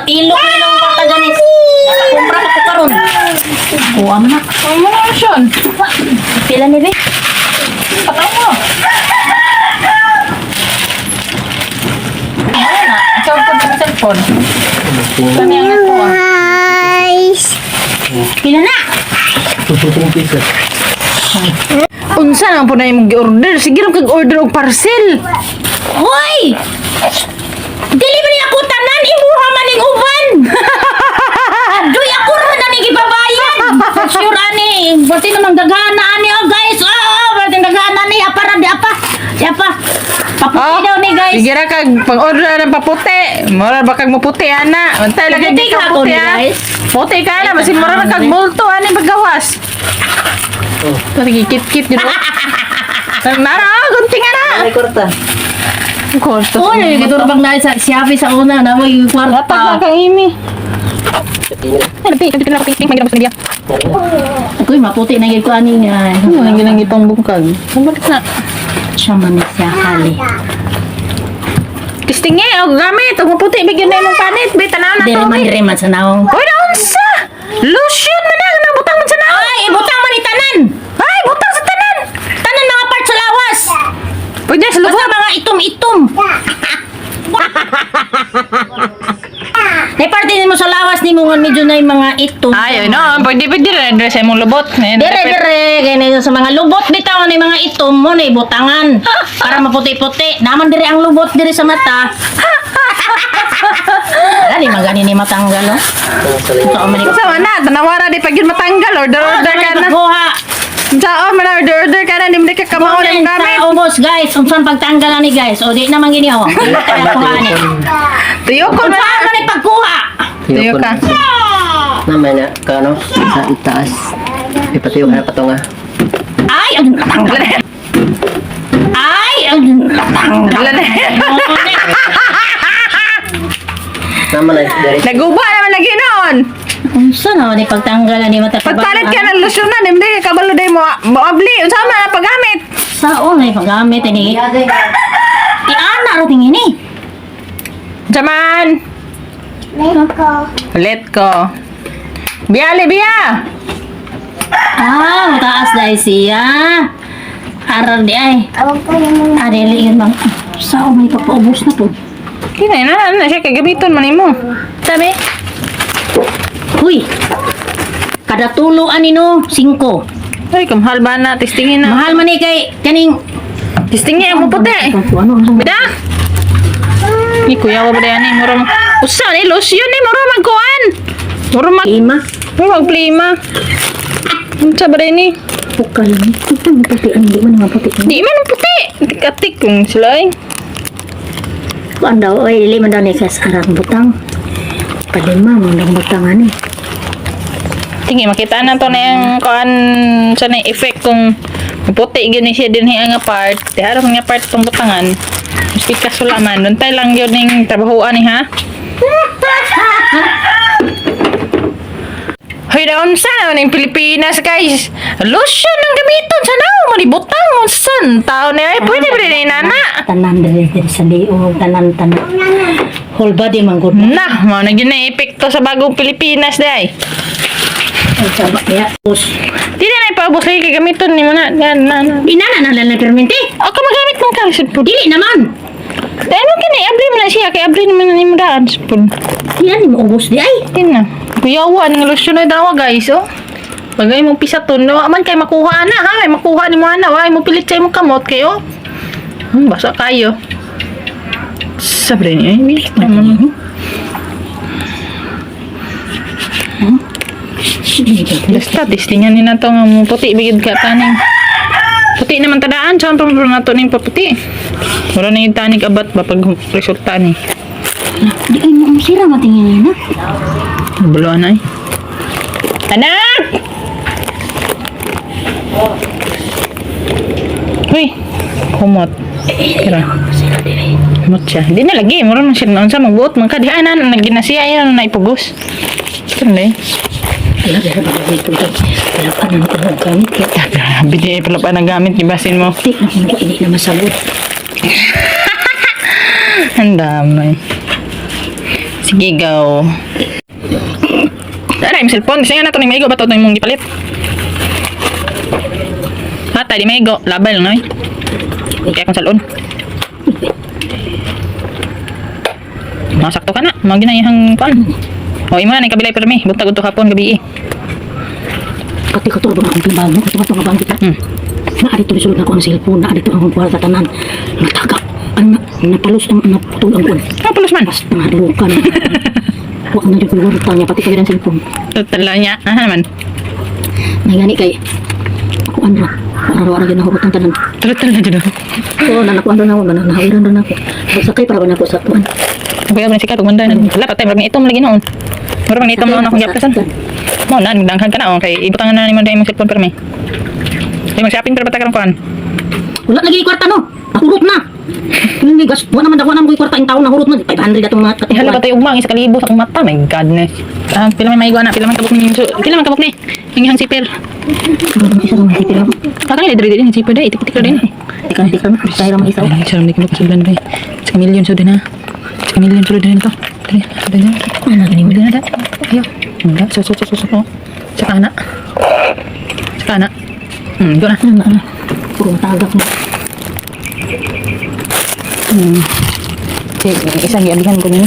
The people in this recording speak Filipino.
ilok nila ang kwarta ganis. Nakakumpra ko karon. Kuha mo na. Ano mo na siya? Pila ni be? Patay mo. Ano na? Saan ko sa cellphone? Saan yung ito ah? Pila na. Unsa na po na yung mag-order? Sige lang kag-order og parcel. Hoy! Dili man ako tanan imuha man ning uban. Doy ako ra na ning gibabayan. Sure ani, pati namang daghana ani oh guys. Pati daghana ni para di apa. Di apa. Paputi daw ni guys. Sige ra kag pang-order ng paputi. Mura ba kag maputi ana? Antay lagi Paputi di ka ka ako puti ni ah. guys. Puti ka na basin mura na kag multo ani paggawas. Lagi kit-kit dito. Nara, gunting na. Ay, korta. Korto. Oh, nagiturbang na sa Shopee sa una na may Dapat na kwarta. kang imi. Ano ping magiram sa media. Uy, maputi na gyud ko ani nga. Ano nang ginang ipang bungkag? Balik na. Siya man siya kali. Kistinge og gamit og maputi bigyan na imong panit, bi tanaw na Dili to. man dire man sa naong. Hoy, unsa? Lotion man na nabutang man sa naw. Ay, ibutang man ni tanan. Ay, butang sa tanan. Tanan mga part sa lawas. Pwede sa Basta lubot. mga itom-itom. May parte mo sa lawas ni mo nga medyo na yung mga itom. Ay, no, pwede rin dress imong lubot. Dire, ganyan sa mga lubot bitaw ni mga itom mo na ibutangan para maputi-puti. Naman dire ang lubot dire sa mata. Dali magani ni matanggal oh. Ito man ni Sa mana, tanawara di pag yun matanggal order ka na. Kuha. Sao man order ka na, di mo ka kamao na yung gamit. Ubos guys, unsan pagtanggal ni guys. O di naman gini oh. Di kaya kuha ni. Tuyo ko na. Unsan man ni pagkuha? Tuyo ka. Naman na, kano, sa itaas. Ipatiyo ka na pato nga. Ay, ang natanggal. Ay, ang natanggal. Naman na, dari. Naguba naman lagi noon. Unsa na ni pagtanggal ni mata. Pagpalit ka ng lusyon na, hindi ka kabalo day mo. Maabli, unsa man ang paggamit. Sao na paggamit ini? Iana ra tingin ni. Jaman. Let ko. Biya, biya. Ah, mataas dahil siya. Aral di ay. Adili yun bang. Sao may papaubos na po. Kinay na siya kagamiton man imo. Sabi. Huy. Kada tulo ani no, 5. Ay, kamahal ba na? Testingin na. Mahal man ni kay kaning Testingin mo puti. ano Bida? Ni kuya wa ba yan ni murang usa ni lotion ni murang magkuan. Murang mag ima. magplima. Unsa ba ni? Bukal ni. Ang puti ang di man nga puti. Di man puti. Tik-tik kung sila eh. Kuan daw ay lima daw ni kas arang butang. Padima mo nang butang ani. Tingin makita na to na yung kuan sa na effect kung puti gini siya din nga part. Di harap nga part tong butangan. Mesti kasulaman. Nuntay lang yun yung trabahoan ni ha. Hoy daon sa naman yung Pilipinas guys. Lotion ang gamiton sa naw. Malibutang mo san. Tao na ay pwede ba rin nana. Tanan diri sa liog tanan. Whole body man gud. Nah, mo na yun na epekto sa bagong Pilipinas day. Ay sabak ya. Pus. Di na ipaubos lagi kagamiton ni mo na. Inana na lang na permente. Ako magamit mong kalisod po. Dili naman. Ano kini? Abli mo na siya. Kaya abli naman na ni mo daan. Spoon. Yan mo ubos di ay. Din na. Kuyawan ng lotion na dalawa guys. Oh. Bagay mong pisaton. Nawa man kay makuha na ha. Ay makuha ni mo na. Ay mo pilit sa imong kamot kayo. Basa kayo. Sabre niya. Bilik naman. Basta testingan ni na to nga puti. Bigid ka taning. Puti naman tadaan. Saan pa na to ning paputi. Wala na yung tanig abat ba pag resulta ni. Di ay mo sira matingin na. Buluan ay. Anak! Uy! Kumot. Kira. Kumot siya. Hindi na lagi. Mura man siya noon sa magbuot. Magkadihanan. Nagginasiya yan. Naipugos. Ito na eh. Palapan ang gamit. Bidi palapan ang gamit. Ibasin mo. Hindi na masabot. Ang damay. Sige. Gigaw. Dara yung cellphone. Kasi nga na ito ni Maigo. Ba't ito yung mong gipalit? Hatay di Maigo. Labay lang na kaya akong salon. Masakto ka na. Mga ginayahang pan. O ima na yung kabilay pero may. Buntag ito hapon gabi eh. Pati ko turbo na akong timbang mo. Ito nga bang kita. Naari ito bisulod na ako ang cellphone. Naari ito ang kwarta tanan. Natagak. Napalos ang naputulang ko. Napalos man. Basta nga lukan. Huwag na rin kwarta niya. Pati kaya ng cellphone. Tala niya. Aha naman. Nagani kay. Ako ano. Araw-araw yun nahugot ng tanan. Tala na dyan. Oo, nanakuan rin ako. Nahawiran rin ako. Magsakay para ba na ako sa kuan. Kaya ba sikat pagmanda na. Wala patay. Marami itom lagi noon. Marami itom noon akong yapasan. Mo na. Nagdanghan ka na. Okay. Ibutangan na naman dahil mong cellphone pero may. Ay mag-shopping pero patay ka ng kuan. Wala lagi kwarta no. Nahurot na. Hindi gas. Wala naman daw na mo kwarta yung taon nahurot na. 500 atong mga Hala patay ugmang. Isa kalibo sa akong mata. My godness. Pila may maigwa na. Pila man kabuk ni. Pila man kabuk ni. Hingihang sipir. Isa lang masipil ako. Kakang lidri din. Sipir dahil. Itik-tik din. Tika na. Dahil lang isa. Ay, sarang di ko makasulan rin. Sa million so din ha. Sa million so din ko. Dali, so din. Ano na ganun? Hindi na da. Ayaw. Hindi. So. Sa kana. Sa kana. Go na. Ano. Puro matagak na. Sige, isang iabihan ko nila.